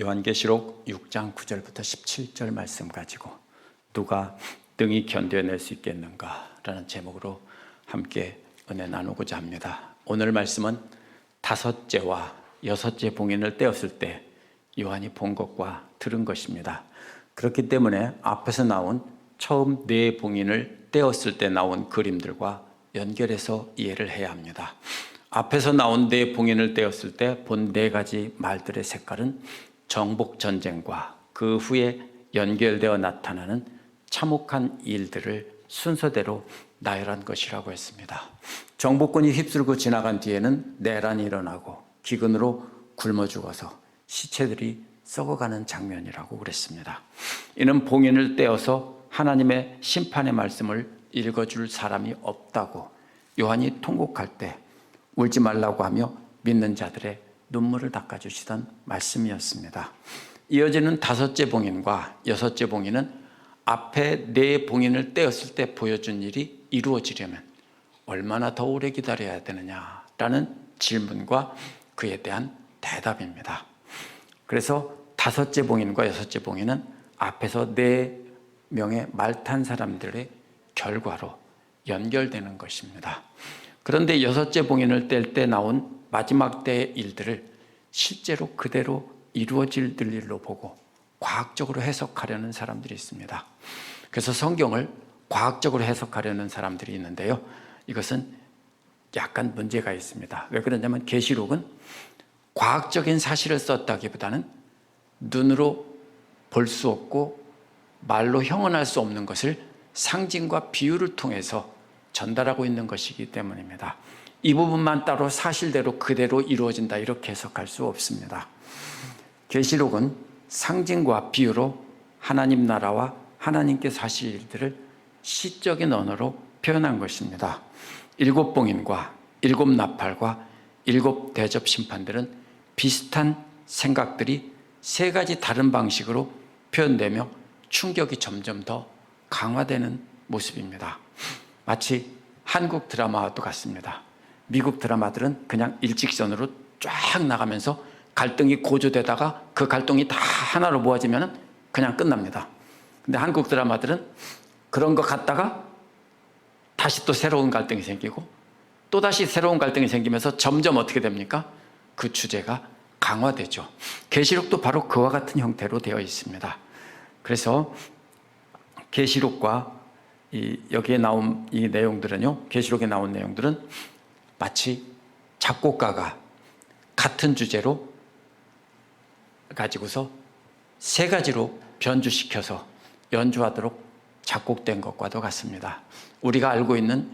요한계시록 6장 9절부터 17절 말씀 가지고 누가 능히 견뎌낼 수 있겠는가 라는 제목으로 함께 은혜 나누고자 합니다. 오늘 말씀은 다섯째와 여섯째 봉인을 떼었을 때 요한이 본 것과 들은 것입니다. 그렇기 때문에 앞에서 나온 처음 네 봉인을 떼었을 때 나온 그림들과 연결해서 이해를 해야 합니다. 앞에서 나온 네 봉인을 떼었을 때 본 네 가지 말들의 색깔은 정복 전쟁과 그 후에 연결되어 나타나는 참혹한 일들을 순서대로 나열한 것이라고 했습니다. 정복군이 휩쓸고 지나간 뒤에는 내란이 일어나고 기근으로 굶어 죽어서 시체들이 썩어가는 장면이라고 그랬습니다. 이는 봉인을 떼어서 하나님의 심판의 말씀을 읽어줄 사람이 없다고 요한이 통곡할 때 울지 말라고 하며 믿는 자들의 눈물을 닦아주시던 말씀이었습니다. 이어지는 다섯째 봉인과 여섯째 봉인은 앞에 네 봉인을 떼었을 때 보여준 일이 이루어지려면 얼마나 더 오래 기다려야 되느냐라는 질문과 그에 대한 대답입니다. 그래서 다섯째 봉인과 여섯째 봉인은 앞에서 네 명의 말탄 사람들의 결과로 연결되는 것입니다. 그런데 여섯째 봉인을 뗄 때 나온 마지막 때의 일들을 실제로 그대로 이루어질 일로 보고 과학적으로 해석하려는 사람들이 있습니다. 그래서 성경을 과학적으로 해석하려는 사람들이 있는데요, 이것은 약간 문제가 있습니다. 왜 그러냐면 계시록은 과학적인 사실을 썼다기보다는 눈으로 볼 수 없고 말로 형언할 수 없는 것을 상징과 비유를 통해서 전달하고 있는 것이기 때문입니다. 이 부분만 따로 사실대로 그대로 이루어진다 이렇게 해석할 수 없습니다. 계시록은 상징과 비유로 하나님 나라와 하나님께서 하실 일들을 시적인 언어로 표현한 것입니다. 일곱 봉인과 일곱 나팔과 일곱 대접 심판들은 비슷한 생각들이 세 가지 다른 방식으로 표현되며 충격이 점점 더 강화되는 모습입니다. 마치 한국 드라마와 똑같습니다. 미국 드라마들은 그냥 일직선으로 쫙 나가면서 갈등이 고조되다가 그 갈등이 다 하나로 모아지면 그냥 끝납니다. 근데 한국 드라마들은 그런 거 갔다가 다시 또 새로운 갈등이 생기고 또다시 새로운 갈등이 생기면서 점점 어떻게 됩니까? 그 주제가 강화되죠. 계시록도 바로 그와 같은 형태로 되어 있습니다. 그래서 계시록과 여기에 나온 이 내용들은요, 계시록에 나온 내용들은 마치 작곡가가 같은 주제로 가지고서 세 가지로 변주시켜서 연주하도록 작곡된 것과도 같습니다. 우리가 알고 있는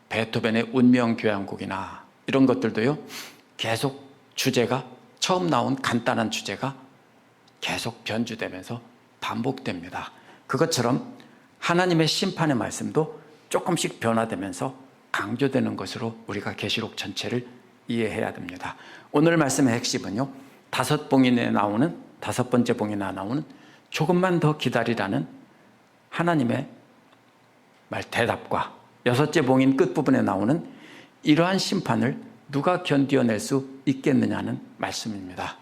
베토벤의 운명교향곡이나 이런 것들도요, 계속 주제가 처음 나온 간단한 주제가 계속 변주되면서 반복됩니다. 그것처럼 하나님의 심판의 말씀도 조금씩 변화되면서 강조되는 것으로 우리가 계시록 전체를 이해해야 됩니다. 오늘 말씀의 핵심은요, 다섯 번째 봉인에 나오는 조금만 더 기다리라는 하나님의 말 대답과 여섯째 봉인 끝부분에 나오는 이러한 심판을 누가 견뎌낼 수 있겠느냐는 말씀입니다.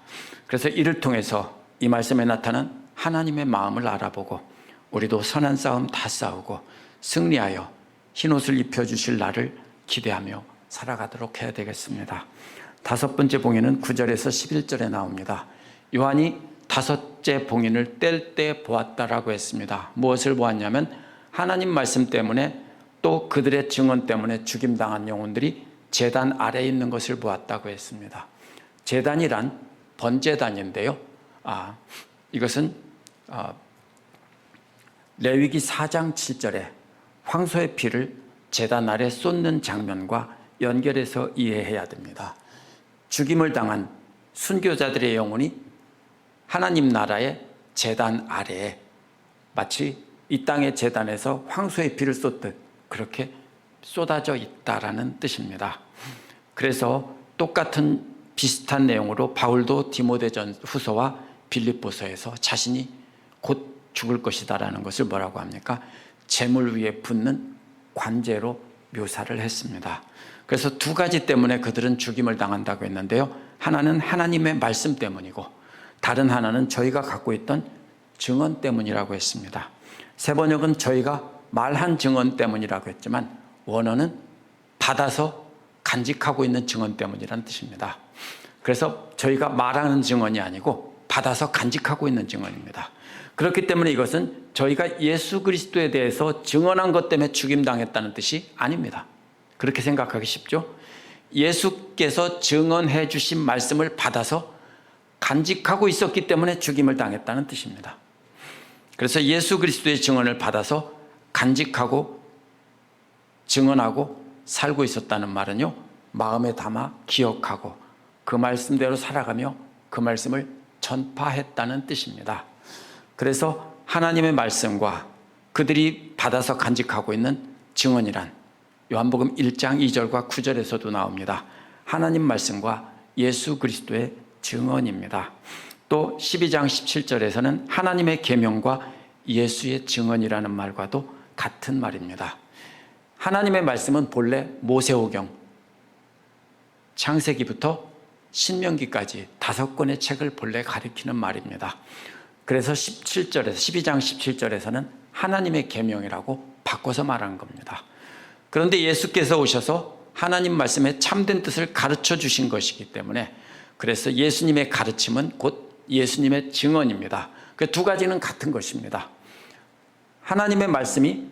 그래서 이를 통해서 이 말씀에 나타난 하나님의 마음을 알아보고 우리도 선한 싸움 다 싸우고 승리하여 흰옷을 입혀주실 날을 기대하며 살아가도록 해야 되겠습니다. 다섯 번째 봉인은 9절에서 11절에 나옵니다. 요한이 다섯째 봉인을 뗄 때 보았다라고 했습니다. 무엇을 보았냐면 하나님 말씀 때문에 또 그들의 증언 때문에 죽임당한 영혼들이 제단 아래에 있는 것을 보았다고 했습니다. 제단이란 번제단인데요, 이것은 레위기 4장 7절에 황소의 피를 제단 아래 쏟는 장면과 연결해서 이해해야 됩니다. 죽임을 당한 순교자들의 영혼이 하나님 나라의 제단 아래에 마치 이 땅의 제단에서 황소의 피를 쏟듯 그렇게 쏟아져 있다라는 뜻입니다. 그래서 똑같은 비슷한 내용으로 바울도 디모데 후서와 빌립보서에서 자신이 곧 죽을 것이다라는 것을 뭐라고 합니까? 재물 위에 붙는 관제로 묘사를 했습니다. 그래서 두 가지 때문에 그들은 죽임을 당한다고 했는데요, 하나는 하나님의 말씀 때문이고 다른 하나는 저희가 갖고 있던 증언 때문이라고 했습니다. 새 번역은 저희가 말한 증언 때문이라고 했지만 원어는 받아서 간직하고 있는 증언 때문이라는 뜻입니다. 그래서 저희가 말하는 증언이 아니고 받아서 간직하고 있는 증언입니다. 그렇기 때문에 이것은 저희가 예수 그리스도에 대해서 증언한 것 때문에 죽임당했다는 뜻이 아닙니다. 그렇게 생각하기 쉽죠? 예수께서 증언해 주신 말씀을 받아서 간직하고 있었기 때문에 죽임을 당했다는 뜻입니다. 그래서 예수 그리스도의 증언을 받아서 간직하고 증언하고 살고 있었다는 말은요, 마음에 담아 기억하고 그 말씀대로 살아가며 그 말씀을 전파했다는 뜻입니다. 그래서 하나님의 말씀과 그들이 받아서 간직하고 있는 증언이란 요한복음 1장 2절과 9절에서도 나옵니다. 하나님 말씀과 예수 그리스도의 증언입니다. 또 12장 17절에서는 하나님의 계명과 예수의 증언이라는 말과도 같은 말입니다. 하나님의 말씀은 본래 모세오경, 창세기부터 신명기까지 5권의 책을 본래 가리키는 말입니다. 그래서 12장 17절에서는 하나님의 계명이라고 바꿔서 말한 겁니다. 그런데 예수께서 오셔서 하나님 말씀의 참된 뜻을 가르쳐 주신 것이기 때문에 그래서 예수님의 가르침은 곧 예수님의 증언입니다. 그 두 가지는 같은 것입니다. 하나님의 말씀이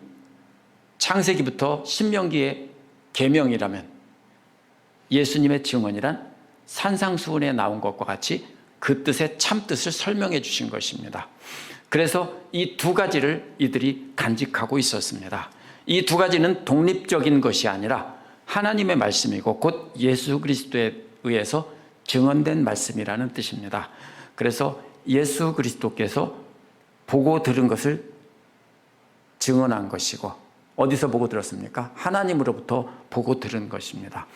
창세기부터 신명기의 계명이라면 예수님의 증언이란 산상수훈에 나온 것과 같이 그 뜻의 참뜻을 설명해 주신 것입니다. 그래서 이 두 가지를 이들이 간직하고 있었습니다. 이 두 가지는 독립적인 것이 아니라 하나님의 말씀이고 곧 예수 그리스도에 의해서 증언된 말씀이라는 뜻입니다. 그래서 예수 그리스도께서 보고 들은 것을 증언한 것이고 어디서 보고 들었습니까? 하나님으로부터 보고 들은 것입니다.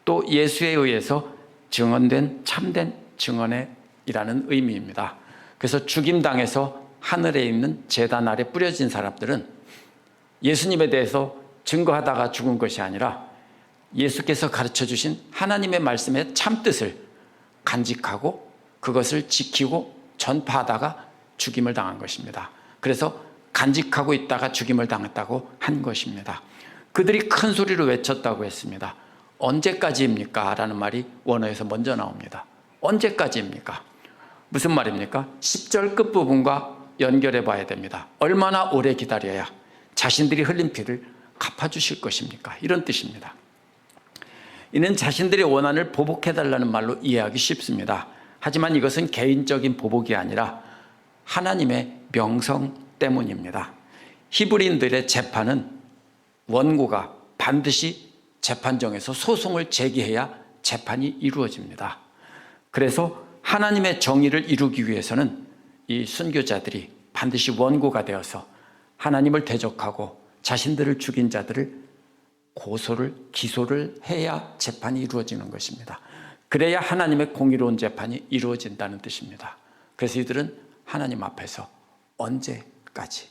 또 예수에 의해서 증언된 참된 증언이라는 의미입니다. 그래서 죽임당해서 하늘에 있는 제단 아래 뿌려진 사람들은 예수님에 대해서 증거하다가 죽은 것이 아니라 예수께서 가르쳐 주신 하나님의 말씀의 참뜻을 간직하고 그것을 지키고 전파하다가 죽임을 당한 것입니다. 그래서 간직하고 있다가 죽임을 당했다고 한 것입니다. 그들이 큰 소리로 외쳤다고 했습니다. 언제까지입니까? 라는 말이 원어에서 먼저 나옵니다. 언제까지입니까? 무슨 말입니까? 10절 끝부분과 연결해 봐야 됩니다. 얼마나 오래 기다려야 자신들이 흘린 피를 갚아주실 것입니까? 이런 뜻입니다. 이는 자신들의 원한을 보복해달라는 말로 이해하기 쉽습니다. 하지만 이것은 개인적인 보복이 아니라 하나님의 명성 때문입니다. 히브리인들의 재판은 원고가 반드시 재판정에서 소송을 제기해야 재판이 이루어집니다. 그래서 하나님의 정의를 이루기 위해서는 이 순교자들이 반드시 원고가 되어서 하나님을 대적하고 자신들을 죽인 자들을 기소를 해야 재판이 이루어지는 것입니다. 그래야 하나님의 공의로운 재판이 이루어진다는 뜻입니다. 그래서 이들은 하나님 앞에서 언제까지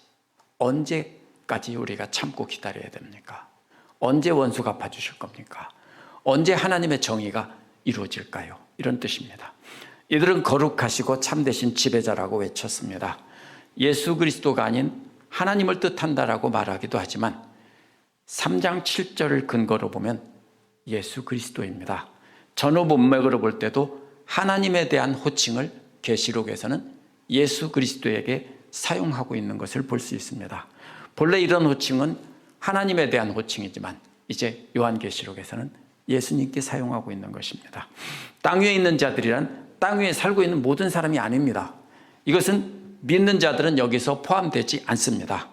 우리가 참고 기다려야 됩니까? 언제 원수 갚아주실 겁니까? 언제 하나님의 정의가 이루어질까요? 이런 뜻입니다. 이들은 거룩하시고 참되신 지배자라고 외쳤습니다. 예수 그리스도가 아닌 하나님을 뜻한다라고 말하기도 하지만 3장 7절을 근거로 보면 예수 그리스도입니다. 전후 문맥으로 볼 때도 하나님에 대한 호칭을 계시록에서는 예수 그리스도에게 사용하고 있는 것을 볼 수 있습니다. 본래 이런 호칭은 하나님에 대한 호칭이지만 이제 요한계시록에서는 예수님께 사용하고 있는 것입니다. 땅 위에 있는 자들이란 땅 위에 살고 있는 모든 사람이 아닙니다. 이것은 믿는 자들은 여기서 포함되지 않습니다.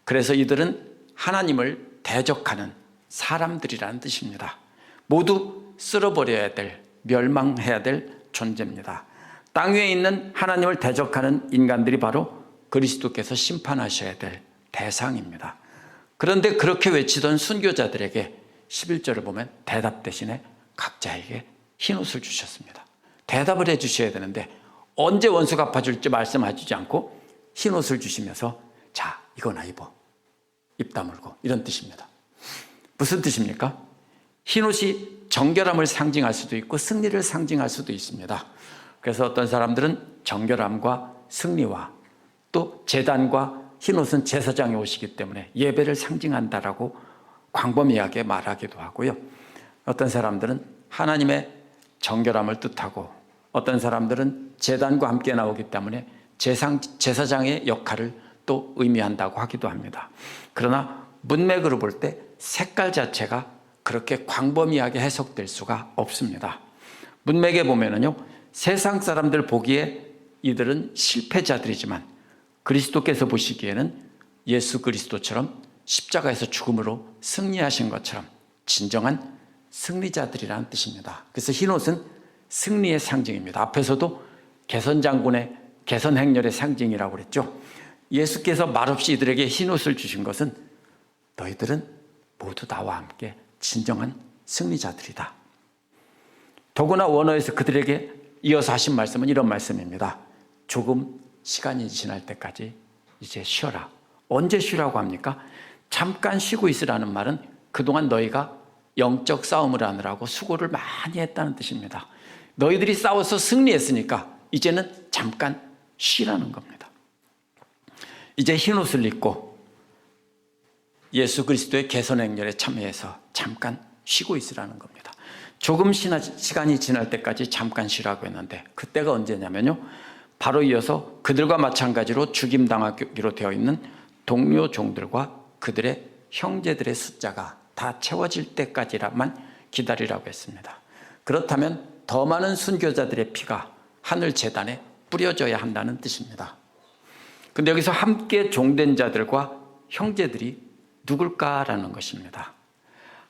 그래서 이들은 하나님을 대적하는 사람들이라는 뜻입니다. 모두 쓸어버려야 될, 멸망해야 될 존재입니다. 땅 위에 있는 하나님을 대적하는 인간들이 바로 그리스도께서 심판하셔야 될 대상입니다. 그런데 그렇게 외치던 순교자들에게 11절을 보면 대답 대신에 각자에게 흰옷을 주셨습니다. 대답을 해 주셔야 되는데 언제 원수 갚아줄지 말씀하시지 않고 흰옷을 주시면서 자, 이거나 입어. 입 다물고 이런 뜻입니다. 무슨 뜻입니까? 흰옷이 정결함을 상징할 수도 있고 승리를 상징할 수도 있습니다. 그래서 어떤 사람들은 정결함과 승리와 또 제단과 흰옷은 제사장이 오시기 때문에 예배를 상징한다라고 광범위하게 말하기도 하고요. 어떤 사람들은 하나님의 정결함을 뜻하고 어떤 사람들은 제단과 함께 나오기 때문에 제사장의 역할을 또 의미한다고 하기도 합니다. 그러나 문맥으로 볼 때 색깔 자체가 그렇게 광범위하게 해석될 수가 없습니다. 문맥에 보면은요, 세상 사람들 보기에 이들은 실패자들이지만 그리스도께서 보시기에는 예수 그리스도처럼 십자가에서 죽음으로 승리하신 것처럼 진정한 승리자들이라는 뜻입니다. 그래서 흰옷은 승리의 상징입니다. 앞에서도 개선장군의 개선 행렬의 상징이라고 그랬죠. 예수께서 말없이 이들에게 흰옷을 주신 것은 너희들은 모두 나와 함께 진정한 승리자들이다. 더구나 원어에서 그들에게 이어서 하신 말씀은 이런 말씀입니다. 조금 시간이 지날 때까지 이제 쉬어라. 언제 쉬라고 합니까? 잠깐 쉬고 있으라는 말은 그동안 너희가 영적 싸움을 하느라고 수고를 많이 했다는 뜻입니다. 너희들이 싸워서 승리했으니까 이제는 잠깐 쉬라는 겁니다. 이제 흰옷을 입고 예수 그리스도의 개선 행렬에 참여해서 잠깐 쉬고 있으라는 겁니다. 조금 시간이 지날 때까지 잠깐 쉬라고 했는데 그때가 언제냐면요, 바로 이어서 그들과 마찬가지로 죽임당하기로 되어 있는 동료 종들과 그들의 형제들의 숫자가 다 채워질 때까지만 기다리라고 했습니다. 그렇다면 더 많은 순교자들의 피가 하늘 제단에 뿌려져야 한다는 뜻입니다. 근데 여기서 함께 종된 자들과 형제들이 누굴까라는 것입니다.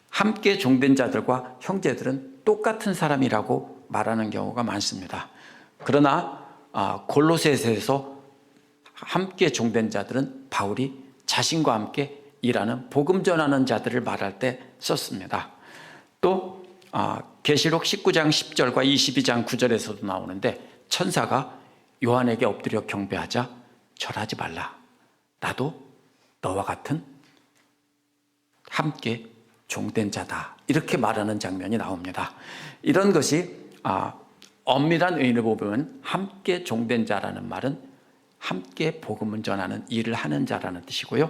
함께 종된 자들과 형제들은 똑같은 사람이라고 말하는 경우가 많습니다. 그러나 골로새서에서 함께 종된 자들은 바울이 자신과 함께 일하는 복음 전하는 자들을 말할 때 썼습니다. 또 계시록 19장 10절과 22장 9절에서도 나오는데 천사가 요한에게 엎드려 경배하자 절하지 말라. 나도 너와 같은 함께 종된 자다. 이렇게 말하는 장면이 나옵니다. 이런 것이 엄밀한 의미를 보면 함께 종된 자라는 말은 함께 복음을 전하는 일을 하는 자라는 뜻이고요.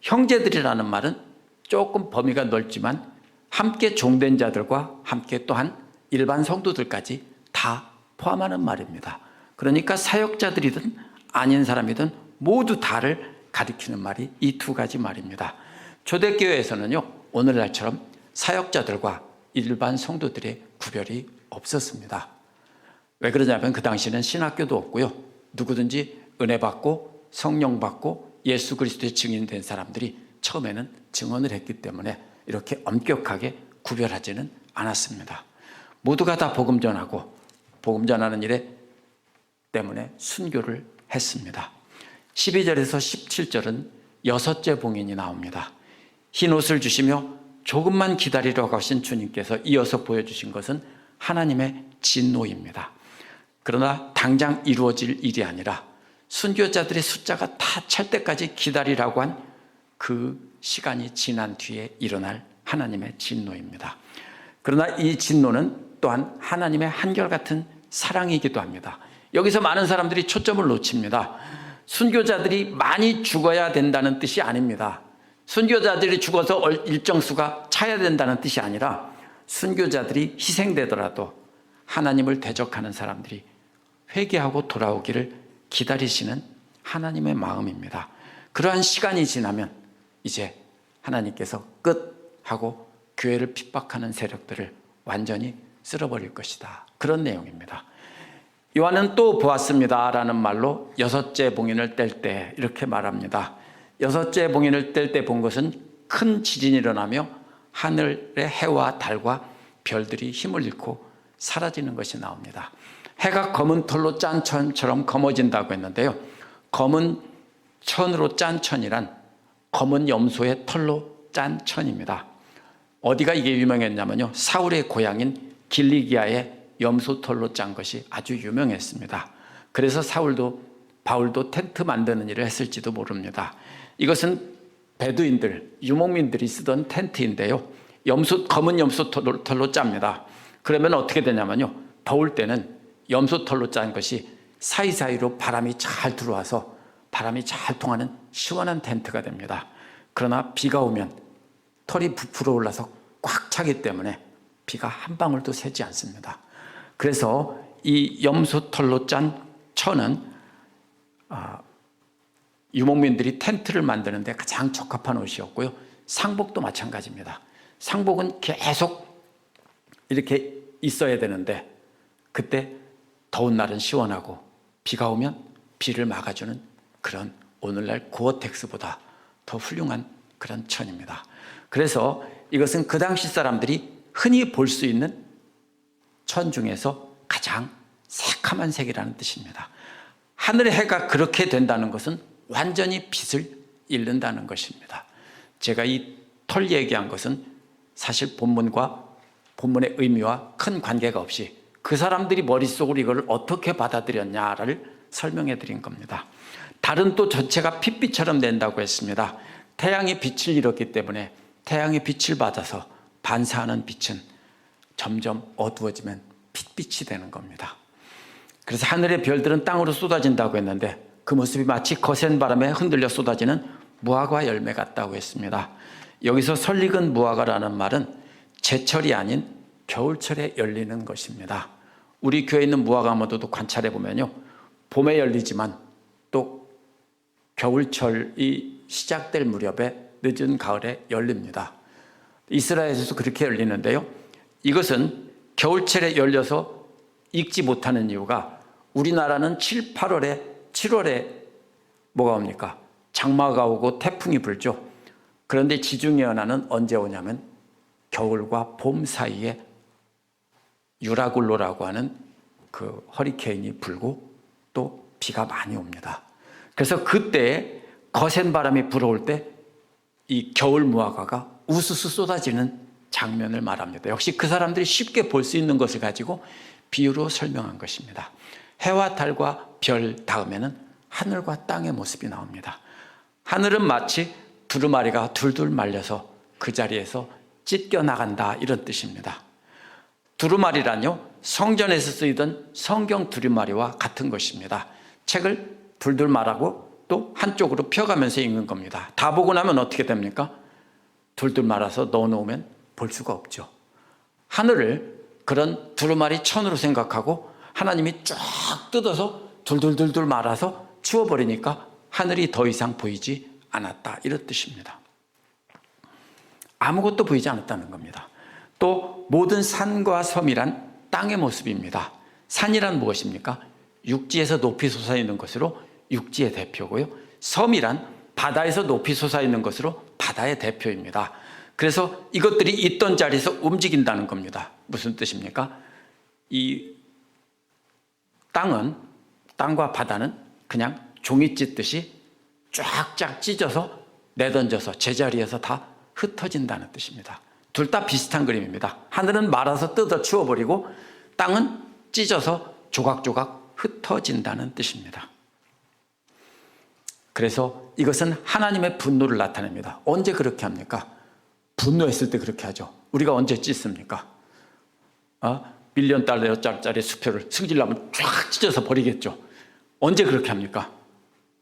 형제들이라는 말은 조금 범위가 넓지만 함께 종된 자들과 함께 또한 일반 성도들까지 다 포함하는 말입니다. 그러니까 사역자들이든 아닌 사람이든 모두 다를 가리키는 말이 이 두 가지 말입니다. 초대교회에서는요, 오늘날처럼 사역자들과 일반 성도들의 구별이 없었습니다. 왜 그러냐면 그 당시에는 신학교도 없고요, 누구든지 은혜 받고 성령 받고 예수 그리스도의 증인된 사람들이 처음에는 증언을 했기 때문에 이렇게 엄격하게 구별하지는 않았습니다. 모두가 다 복음 전하고 복음 전하는 일에 때문에 순교를 했습니다. 12절에서 17절은 여섯째 봉인이 나옵니다. 흰 옷을 주시며 조금만 기다리라고 하신 주님께서 이어서 보여주신 것은 하나님의 진노입니다. 그러나 당장 이루어질 일이 아니라 순교자들의 숫자가 다 찰 때까지 기다리라고 한 그 시간이 지난 뒤에 일어날 하나님의 진노입니다. 그러나 이 진노는 또한 하나님의 한결같은 사랑이기도 합니다. 여기서 많은 사람들이 초점을 놓칩니다. 순교자들이 많이 죽어야 된다는 뜻이 아닙니다. 순교자들이 죽어서 일정 수가 차야 된다는 뜻이 아니라 순교자들이 희생되더라도 하나님을 대적하는 사람들이 회개하고 돌아오기를 기다리시는 하나님의 마음입니다. 그러한 시간이 지나면 이제 하나님께서 끝하고 교회를 핍박하는 세력들을 완전히 쓸어버릴 것이다. 그런 내용입니다. 요한은 또 보았습니다 라는 말로 여섯째 봉인을 뗄 때 이렇게 말합니다. 여섯째 봉인을 뗄 때 본 것은 큰 지진이 일어나며 하늘의 해와 달과 별들이 힘을 잃고 사라지는 것이 나옵니다. 해가 검은 털로 짠 천처럼 검어진다고 했는데요, 검은 천으로 짠 천이란 검은 염소의 털로 짠 천입니다. 어디가 이게 유명했냐면요, 사울의 고향인 길리기아의 염소 털로 짠 것이 아주 유명했습니다. 그래서 바울도 텐트 만드는 일을 했을지도 모릅니다. 이것은 베두인들, 유목민들이 쓰던 텐트인데요, 검은 염소 털로 짭니다. 그러면 어떻게 되냐면요, 더울 때는 염소털로 짠 것이 사이사이로 바람이 잘 들어와서 바람이 잘 통하는 시원한 텐트가 됩니다. 그러나 비가 오면 털이 부풀어 올라서 꽉 차기 때문에 비가 한 방울도 새지 않습니다. 그래서 이 염소털로 짠 천은 유목민들이 텐트를 만드는 데 가장 적합한 옷이었고요. 상복도 마찬가지입니다. 상복은 계속 이렇게 있어야 되는데 그때 더운 날은 시원하고 비가 오면 비를 막아주는 그런 오늘날 고어텍스보다 더 훌륭한 그런 천입니다. 그래서 이것은 그 당시 사람들이 흔히 볼 수 있는 천 중에서 가장 새카만 색이라는 뜻입니다. 하늘의 해가 그렇게 된다는 것은 완전히 빛을 잃는다는 것입니다. 제가 이 털 얘기한 것은 사실 본문의 의미와 큰 관계가 없이 그 사람들이 머릿속으로 이걸 어떻게 받아들였냐를 설명해 드린 겁니다. 달은 또 전체가 핏빛처럼 된다고 했습니다. 태양이 빛을 잃었기 때문에 태양의 빛을 받아서 반사하는 빛은 점점 어두워지면 핏빛이 되는 겁니다. 그래서 하늘의 별들은 땅으로 쏟아진다고 했는데 그 모습이 마치 거센 바람에 흔들려 쏟아지는 무화과 열매 같다고 했습니다. 여기서 설익은 무화과라는 말은 제철이 아닌 겨울철에 열리는 것입니다. 우리 교회에 있는 무화과 모두도 관찰해 보면요, 봄에 열리지만 또 겨울철이 시작될 무렵에 늦은 가을에 열립니다. 이스라엘에서도 그렇게 열리는데요, 이것은 겨울철에 열려서 익지 못하는 이유가 우리나라는 7, 8월에 7월에 뭐가 옵니까? 장마가 오고 태풍이 불죠. 그런데 지중해 연안은 언제 오냐면 겨울과 봄 사이에 유라굴로라고 하는 그 허리케인이 불고 또 비가 많이 옵니다. 그래서 그때 거센 바람이 불어올 때 이 겨울 무화과가 우수수 쏟아지는 장면을 말합니다. 역시 그 사람들이 쉽게 볼 수 있는 것을 가지고 비유로 설명한 것입니다. 해와 달과 별 다음에는 하늘과 땅의 모습이 나옵니다. 하늘은 마치 두루마리가 둘둘 말려서 그 자리에서 찢겨나간다, 이런 뜻입니다. 두루마리란요, 성전에서 쓰이던 성경 두루마리와 같은 것입니다. 책을 둘둘 말하고 또 한쪽으로 펴가면서 읽는 겁니다. 다 보고 나면 어떻게 됩니까? 둘둘 말아서 넣어놓으면 볼 수가 없죠. 하늘을 그런 두루마리 천으로 생각하고 하나님이 쫙 뜯어서 둘둘둘둘 말아서 치워버리니까 하늘이 더 이상 보이지 않았다, 이런 뜻입니다. 아무것도 보이지 않았다는 겁니다. 또 모든 산과 섬이란 땅의 모습입니다. 산이란 무엇입니까? 육지에서 높이 솟아있는 것으로 육지의 대표고요, 섬이란 바다에서 높이 솟아있는 것으로 바다의 대표입니다. 그래서 이것들이 있던 자리에서 움직인다는 겁니다. 무슨 뜻입니까? 이 땅과 바다는 그냥 종이 찢듯이 쫙쫙 찢어서 내던져서 제자리에서 다 흩어진다는 뜻입니다. 둘 다 비슷한 그림입니다. 하늘은 말아서 뜯어 치워버리고 땅은 찢어서 조각조각 흩어진다는 뜻입니다. 그래서 이것은 하나님의 분노를 나타냅니다. 언제 그렇게 합니까? 분노했을 때 그렇게 하죠. 우리가 언제 찢습니까? $1,000,000,000짜리 수표를 승질나면 쫙 찢어서 버리겠죠. 언제 그렇게 합니까?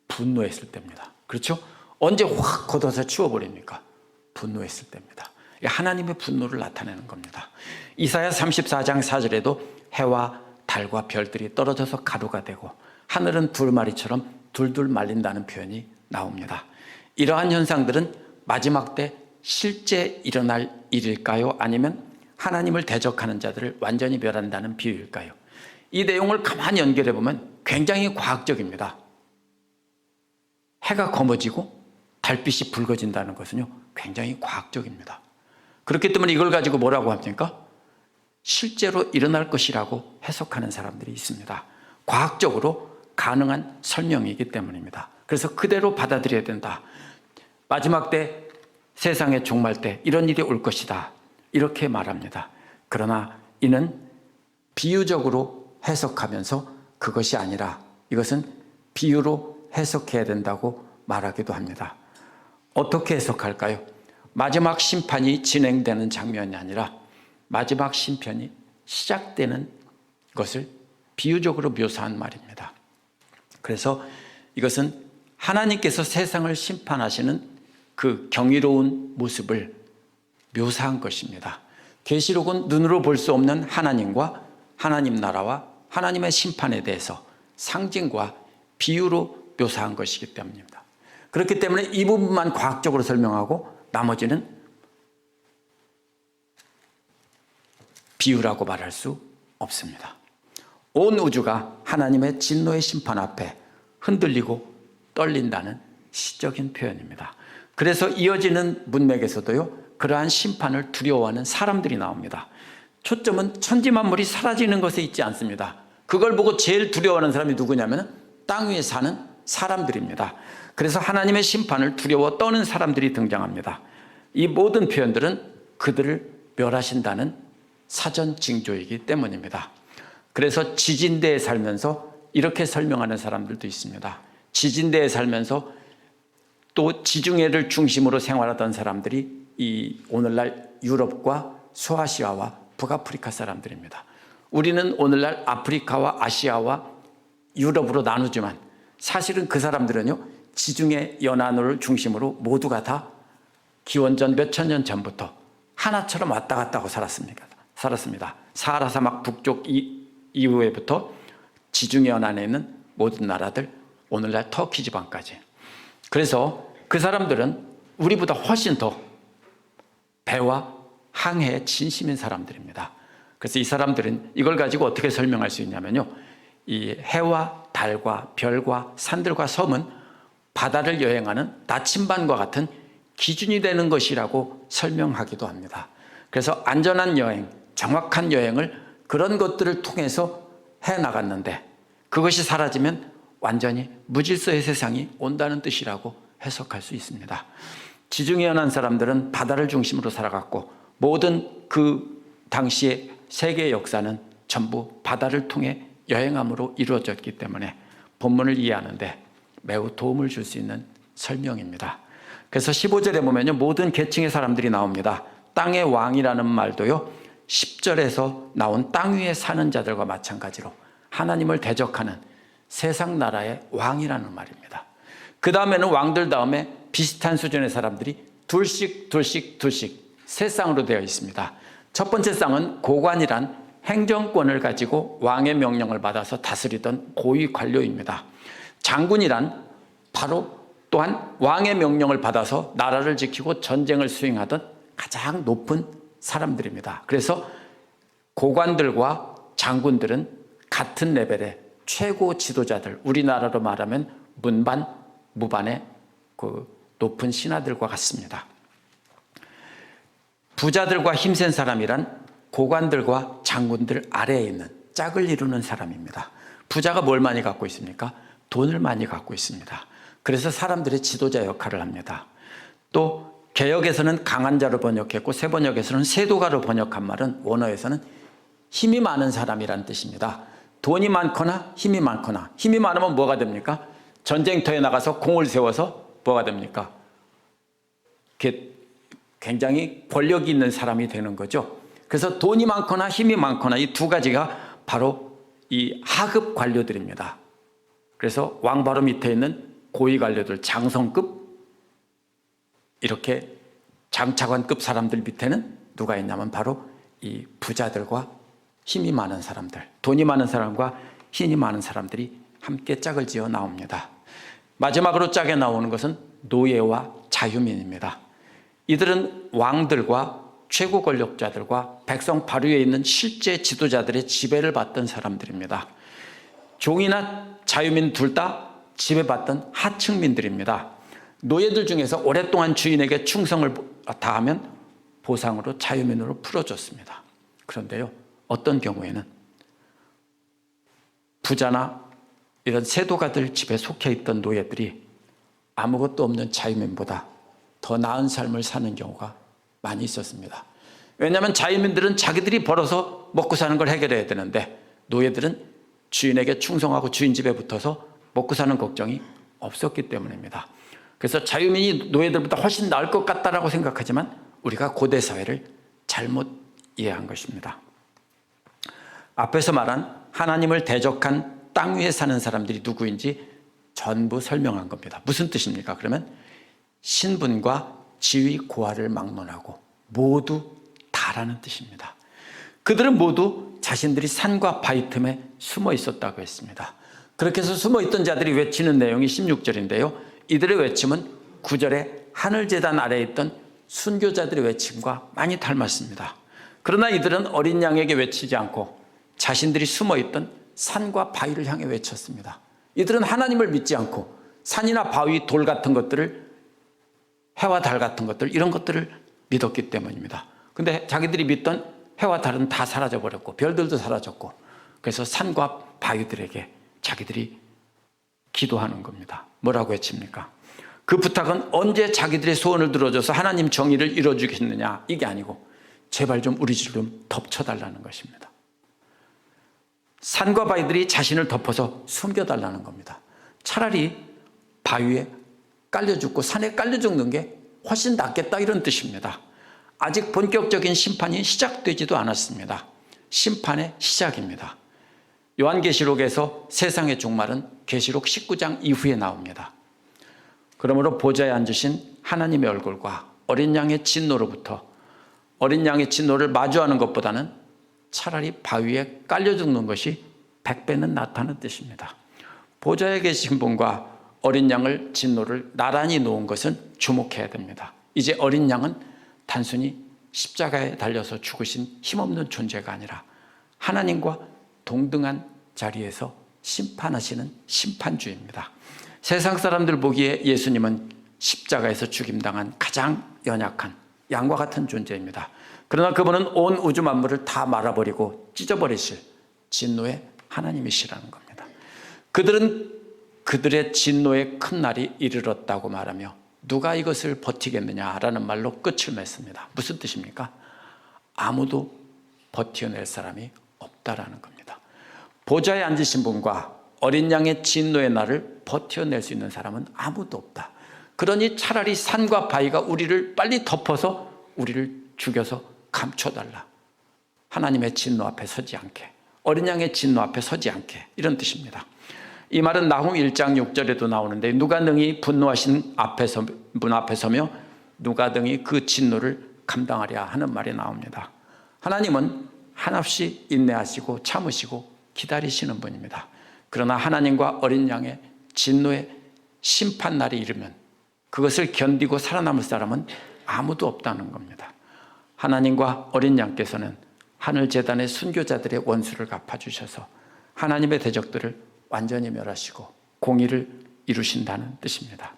분노했을 때입니다. 그렇죠? 언제 확 걷어서 치워버립니까? 분노했을 때입니다. 하나님의 분노를 나타내는 겁니다. 이사야 34장 4절에도 해와 달과 별들이 떨어져서 가루가 되고 하늘은 두루마리처럼 둘둘 말린다는 표현이 나옵니다. 이러한 현상들은 마지막 때 실제 일어날 일일까요? 아니면 하나님을 대적하는 자들을 완전히 멸한다는 비유일까요? 이 내용을 가만히 연결해 보면 굉장히 과학적입니다. 해가 검어지고 달빛이 붉어진다는 것은요, 굉장히 과학적입니다. 그렇기 때문에 이걸 가지고 뭐라고 합니까? 실제로 일어날 것이라고 해석하는 사람들이 있습니다. 과학적으로 가능한 설명이기 때문입니다. 그래서 그대로 받아들여야 된다. 마지막 때, 세상의 종말 때 이런 일이 올 것이다, 이렇게 말합니다. 그러나 이는 비유적으로 해석하면서 그것이 아니라 이것은 비유로 해석해야 된다고 말하기도 합니다. 어떻게 해석할까요? 마지막 심판이 진행되는 장면이 아니라 마지막 심판이 시작되는 것을 비유적으로 묘사한 말입니다. 그래서 이것은 하나님께서 세상을 심판하시는 그 경이로운 모습을 묘사한 것입니다. 계시록은 눈으로 볼 수 없는 하나님과 하나님 나라와 하나님의 심판에 대해서 상징과 비유로 묘사한 것이기 때문입니다. 그렇기 때문에 이 부분만 과학적으로 설명하고 나머지는 비유라고 말할 수 없습니다. 온 우주가 하나님의 진노의 심판 앞에 흔들리고 떨린다는 시적인 표현입니다. 그래서 이어지는 문맥에서도요, 그러한 심판을 두려워하는 사람들이 나옵니다. 초점은 천지만물이 사라지는 것에 있지 않습니다. 그걸 보고 제일 두려워하는 사람이 누구냐면 땅 위에 사는 사람들입니다. 그래서 하나님의 심판을 두려워 떠는 사람들이 등장합니다. 이 모든 표현들은 그들을 멸하신다는 사전 징조이기 때문입니다. 그래서 지진대에 살면서 이렇게 설명하는 사람들도 있습니다. 지진대에 살면서 또 지중해를 중심으로 생활하던 사람들이 이 오늘날 유럽과 소아시아와 북아프리카 사람들입니다. 우리는 오늘날 아프리카와 아시아와 유럽으로 나누지만 사실은 그 사람들은요, 지중해 연안을 중심으로 모두가 다 기원전 몇천 년 전부터 하나처럼 왔다 갔다 하고 살았습니다. 사하라 사막 북쪽 이후에부터 지중해 연안에 있는 모든 나라들, 오늘날 터키 지방까지. 그래서 그 사람들은 우리보다 훨씬 더 배와 항해에 진심인 사람들입니다. 그래서 이 사람들은 이걸 가지고 어떻게 설명할 수 있냐면요, 이 해와 달과 별과 산들과 섬은 바다를 여행하는 나침반과 같은 기준이 되는 것이라고 설명하기도 합니다. 그래서 안전한 여행, 정확한 여행을 그런 것들을 통해서 해나갔는데 그것이 사라지면 완전히 무질서의 세상이 온다는 뜻이라고 해석할 수 있습니다. 지중해 연안 사람들은 바다를 중심으로 살아갔고 모든 그 당시의 세계 역사는 전부 바다를 통해 여행함으로 이루어졌기 때문에 본문을 이해하는데 매우 도움을 줄 수 있는 설명입니다. 그래서 15절에 보면요, 모든 계층의 사람들이 나옵니다. 땅의 왕이라는 말도요, 10절에서 나온 땅 위에 사는 자들과 마찬가지로 하나님을 대적하는 세상 나라의 왕이라는 말입니다. 그 다음에는 왕들 다음에 비슷한 수준의 사람들이 둘씩 세 쌍으로 되어 있습니다. 첫 번째 쌍은 고관이란 행정권을 가지고 왕의 명령을 받아서 다스리던 고위 관료입니다. 장군이란 바로 또한 왕의 명령을 받아서 나라를 지키고 전쟁을 수행하던 가장 높은 사람들입니다. 그래서 고관들과 장군들은 같은 레벨의 최고 지도자들, 우리나라로 말하면 문반, 무반의 그 높은 신하들과 같습니다. 부자들과 힘센 사람이란 고관들과 장군들 아래에 있는 짝을 이루는 사람입니다. 부자가 뭘 많이 갖고 있습니까? 돈을 많이 갖고 있습니다. 그래서 사람들의 지도자 역할을 합니다. 또 개역에서는 강한 자로 번역했고 세번역에서는 세도가로 번역한 말은 원어에서는 힘이 많은 사람이라는 뜻입니다. 돈이 많거나 힘이 많으면 뭐가 됩니까? 전쟁터에 나가서 공을 세워서 뭐가 됩니까? 굉장히 권력이 있는 사람이 되는 거죠. 그래서 돈이 많거나 힘이 많거나 이 두 가지가 바로 이 하급 관료들입니다. 그래서 왕 바로 밑에 있는 고위 관료들, 장성급, 이렇게 장차관급 사람들 밑에는 누가 있냐면 바로 이 부자들과 힘이 많은 사람들, 돈이 많은 사람과 힘이 많은 사람들이 함께 짝을 지어 나옵니다. 마지막으로 짝에 나오는 것은 노예와 자유민입니다. 이들은 왕들과 최고 권력자들과 백성 바로 위에 있는 실제 지도자들의 지배를 받던 사람들입니다. 종이나 자유민 둘 다 지배받던 하층민들입니다. 노예들 중에서 오랫동안 주인에게 충성을 다하면 보상으로 자유민으로 풀어줬습니다. 그런데요, 어떤 경우에는 부자나 이런 세도가들 집에 속해 있던 노예들이 아무것도 없는 자유민보다 더 나은 삶을 사는 경우가 많이 있었습니다. 왜냐하면 자유민들은 자기들이 벌어서 먹고 사는 걸 해결해야 되는데 노예들은 주인에게 충성하고 주인 집에 붙어서 먹고 사는 걱정이 없었기 때문입니다. 그래서 자유민이 노예들보다 훨씬 나을 것 같다라고 생각하지만 우리가 고대 사회를 잘못 이해한 것입니다. 앞에서 말한 하나님을 대적한 땅 위에 사는 사람들이 누구인지 전부 설명한 겁니다. 무슨 뜻입니까? 그러면 신분과 지위, 고하를 막론하고 모두 다라는 뜻입니다. 그들은 모두 자신들이 산과 바위 틈에 숨어 있었다고 했습니다. 그렇게 해서 숨어 있던 자들이 외치는 내용이 16절인데요. 이들의 외침은 9절에 하늘재단 아래에 있던 순교자들의 외침과 많이 닮았습니다. 그러나 이들은 어린 양에게 외치지 않고 자신들이 숨어 있던 산과 바위를 향해 외쳤습니다. 이들은 하나님을 믿지 않고 산이나 바위, 돌 같은 것들을, 해와 달 같은 것들, 이런 것들을 믿었기 때문입니다. 근데 자기들이 믿던 해와 달은 다 사라져버렸고 별들도 사라졌고, 그래서 산과 바위들에게 자기들이 기도하는 겁니다. 뭐라고 외칩니까? 그 부탁은 언제 자기들의 소원을 들어줘서 하나님 정의를 이루어주겠느냐, 이게 아니고 제발 좀 우리 집 좀 덮쳐달라는 것입니다. 산과 바위들이 자신을 덮어서 숨겨달라는 겁니다. 차라리 바위에 깔려 죽고 산에 깔려 죽는 게 훨씬 낫겠다, 이런 뜻입니다. 아직 본격적인 심판이 시작되지도 않았습니다. 심판의 시작입니다. 요한계시록에서 세상의 종말은 계시록 19장 이후에 나옵니다. 그러므로 보좌에 앉으신 하나님의 얼굴과 어린 양의 진노로부터, 어린 양의 진노를 마주하는 것보다는 차라리 바위에 깔려 죽는 것이 100배는 낫다는 뜻입니다. 보좌에 계신 분과 어린 양을 진노를 나란히 놓은 것은 주목해야 됩니다. 이제 어린 양은 단순히 십자가에 달려서 죽으신 힘없는 존재가 아니라 하나님과 동등한 자리에서 심판하시는 심판주입니다. 세상 사람들 보기에 예수님은 십자가에서 죽임당한 가장 연약한 양과 같은 존재입니다. 그러나 그분은 온 우주 만물을 다 말아버리고 찢어버리실 진노의 하나님이시라는 겁니다. 그들은 그들의 진노의 큰 날이 이르렀다고 말하며 누가 이것을 버티겠느냐라는 말로 끝을 맺습니다. 무슨 뜻입니까? 아무도 버텨낼 사람이 없다라는 겁니다. 보좌에 앉으신 분과 어린 양의 진노의 날을 버텨낼 수 있는 사람은 아무도 없다. 그러니 차라리 산과 바위가 우리를 빨리 덮어서 우리를 죽여서 감춰달라. 하나님의 진노 앞에 서지 않게, 어린 양의 진노 앞에 서지 않게, 이런 뜻입니다. 이 말은 나훔 1장 6절에도 나오는데 누가 능히 분노하신 분 앞에 서며 누가 능히 그 진노를 감당하랴 하는 말이 나옵니다. 하나님은 한없이 인내하시고 참으시고 기다리시는 분입니다. 그러나 하나님과 어린 양의 진노의 심판 날이 이르면 그것을 견디고 살아남을 사람은 아무도 없다는 겁니다. 하나님과 어린 양께서는 하늘 제단의 순교자들의 원수를 갚아주셔서 하나님의 대적들을 완전히 멸하시고 공의를 이루신다는 뜻입니다.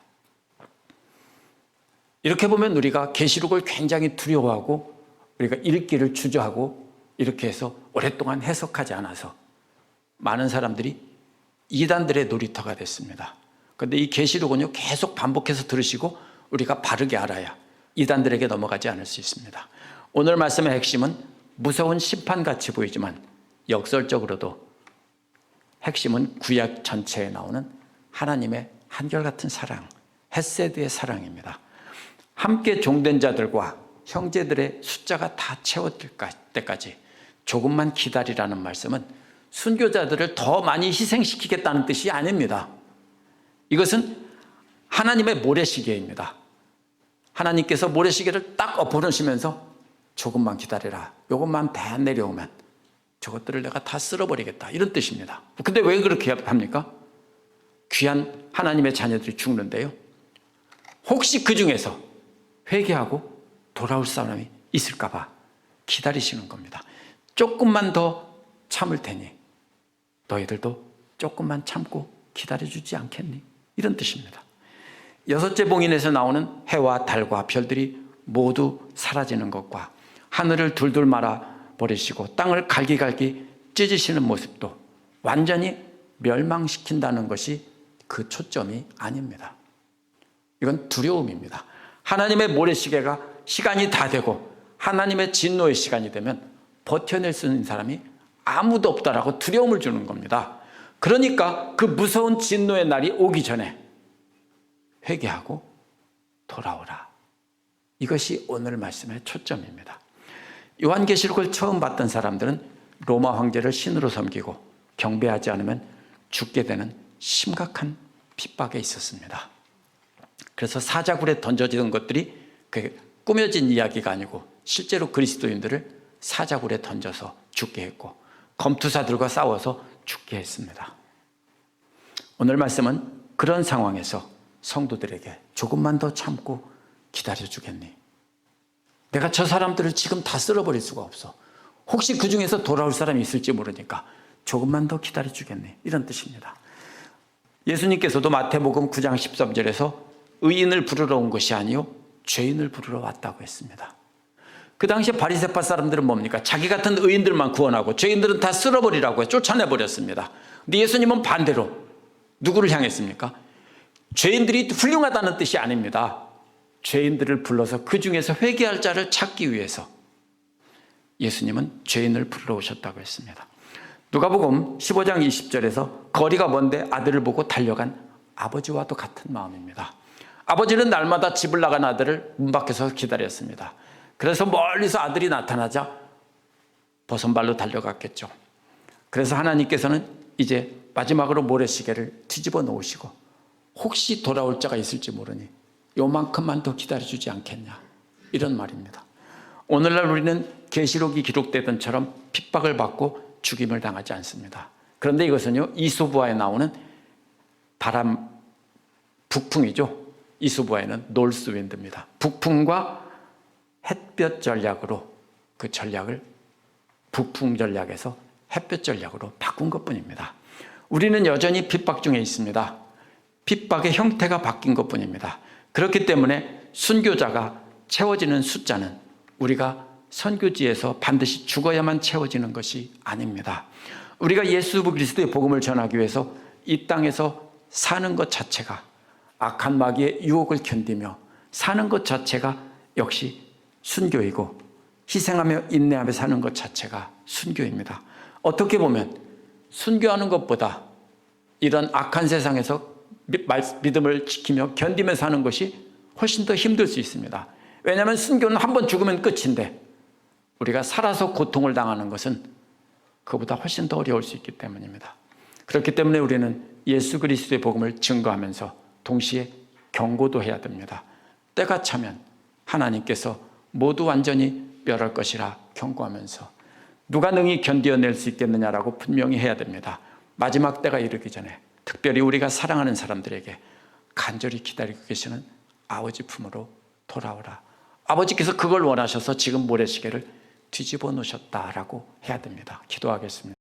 이렇게 보면 우리가 계시록을 굉장히 두려워하고 우리가 읽기를 주저하고 이렇게 해서 오랫동안 해석하지 않아서 많은 사람들이 이단들의 놀이터가 됐습니다. 그런데 이 계시록은요, 계속 반복해서 들으시고 우리가 바르게 알아야 이단들에게 넘어가지 않을 수 있습니다. 오늘 말씀의 핵심은 무서운 심판같이 보이지만 역설적으로도 핵심은 구약 전체에 나오는 하나님의 한결같은 사랑, 헤세드의 사랑입니다. 함께 종된 자들과 형제들의 숫자가 다 채워질 때까지 조금만 기다리라는 말씀은 순교자들을 더 많이 희생시키겠다는 뜻이 아닙니다. 이것은 하나님의 모래시계입니다. 하나님께서 모래시계를 딱 엎어놓으시면서 조금만 기다려라, 요것만 배 내려오면 저것들을 내가 다 쓸어버리겠다, 이런 뜻입니다. 근데 왜 그렇게 합니까? 귀한 하나님의 자녀들이 죽는데요, 혹시 그 중에서 회개하고 돌아올 사람이 있을까 봐 기다리시는 겁니다. 조금만 더 참을 테니 너희들도 조금만 참고 기다려주지 않겠니? 이런 뜻입니다. 여섯째 봉인에서 나오는 해와 달과 별들이 모두 사라지는 것과 하늘을 둘둘 말아 버리시고 땅을 갈기갈기 찢으시는 모습도 완전히 멸망시킨다는 것이 그 초점이 아닙니다. 이건 두려움입니다. 하나님의 모래시계가 시간이 다 되고 하나님의 진노의 시간이 되면 버텨낼 수 있는 사람이 아무도 없다라고 두려움을 주는 겁니다. 그러니까 그 무서운 진노의 날이 오기 전에 회개하고 돌아오라. 이것이 오늘 말씀의 초점입니다. 요한계시록을 처음 봤던 사람들은 로마 황제를 신으로 섬기고 경배하지 않으면 죽게 되는 심각한 핍박에 있었습니다. 그래서 사자굴에 던져지던 것들이 꾸며진 이야기가 아니고 실제로 그리스도인들을 사자굴에 던져서 죽게 했고 검투사들과 싸워서 죽게 했습니다. 오늘 말씀은 그런 상황에서 성도들에게 조금만 더 참고 기다려주겠니? 내가 저 사람들을 지금 다 쓸어버릴 수가 없어. 혹시 그 중에서 돌아올 사람이 있을지 모르니까 조금만 더 기다려주겠니? 이런 뜻입니다. 예수님께서도 마태복음 9장 13절에서 의인을 부르러 온 것이 아니요 죄인을 부르러 왔다고 했습니다. 그 당시에 바리새파 사람들은 뭡니까? 자기 같은 의인들만 구원하고 죄인들은 다 쓸어버리라고 쫓아내버렸습니다. 근데 예수님은 반대로 누구를 향했습니까? 죄인들이 훌륭하다는 뜻이 아닙니다. 죄인들을 불러서 그 중에서 회개할 자를 찾기 위해서 예수님은 죄인을 부르러 오셨다고 했습니다. 누가복음 15장 20절에서 거리가 먼데 아들을 보고 달려간 아버지와도 같은 마음입니다. 아버지는 날마다 집을 나간 아들을 문 밖에서 기다렸습니다. 그래서 멀리서 아들이 나타나자 버선발로 달려갔겠죠. 그래서 하나님께서는 이제 마지막으로 모래시계를 뒤집어 놓으시고 혹시 돌아올 자가 있을지 모르니 요만큼만 더 기다려주지 않겠냐, 이런 말입니다. 오늘날 우리는 계시록이 기록되던 처럼 핍박을 받고 죽임을 당하지 않습니다. 그런데 이것은요, 이소부화에 나오는 바람, 북풍이죠. 이소부화에는 노스윈드입니다. 북풍과 햇볕 전략으로 그 전략을 북풍 전략에서 햇볕 전략으로 바꾼 것뿐입니다. 우리는 여전히 핍박 중에 있습니다. 핍박의 형태가 바뀐 것뿐입니다. 그렇기 때문에 순교자가 채워지는 숫자는 우리가 선교지에서 반드시 죽어야만 채워지는 것이 아닙니다. 우리가 예수 그리스도의 복음을 전하기 위해서 이 땅에서 사는 것 자체가, 악한 마귀의 유혹을 견디며 사는 것 자체가 역시 순교이고, 희생하며 인내하며 사는 것 자체가 순교입니다. 어떻게 보면 순교하는 것보다 이런 악한 세상에서 믿음을 지키며 견디며 사는 것이 훨씬 더 힘들 수 있습니다. 왜냐하면 순교는 한 번 죽으면 끝인데 우리가 살아서 고통을 당하는 것은 그보다 훨씬 더 어려울 수 있기 때문입니다. 그렇기 때문에 우리는 예수 그리스도의 복음을 증거하면서 동시에 경고도 해야 됩니다. 때가 차면 하나님께서 모두 완전히 멸할 것이라 경고하면서 누가 능히 견뎌낼 수 있겠느냐라고 분명히 해야 됩니다. 마지막 때가 이르기 전에 특별히 우리가 사랑하는 사람들에게 간절히 기다리고 계시는 아버지 품으로 돌아오라. 아버지께서 그걸 원하셔서 지금 모래시계를 뒤집어 놓으셨다라고 해야 됩니다. 기도하겠습니다.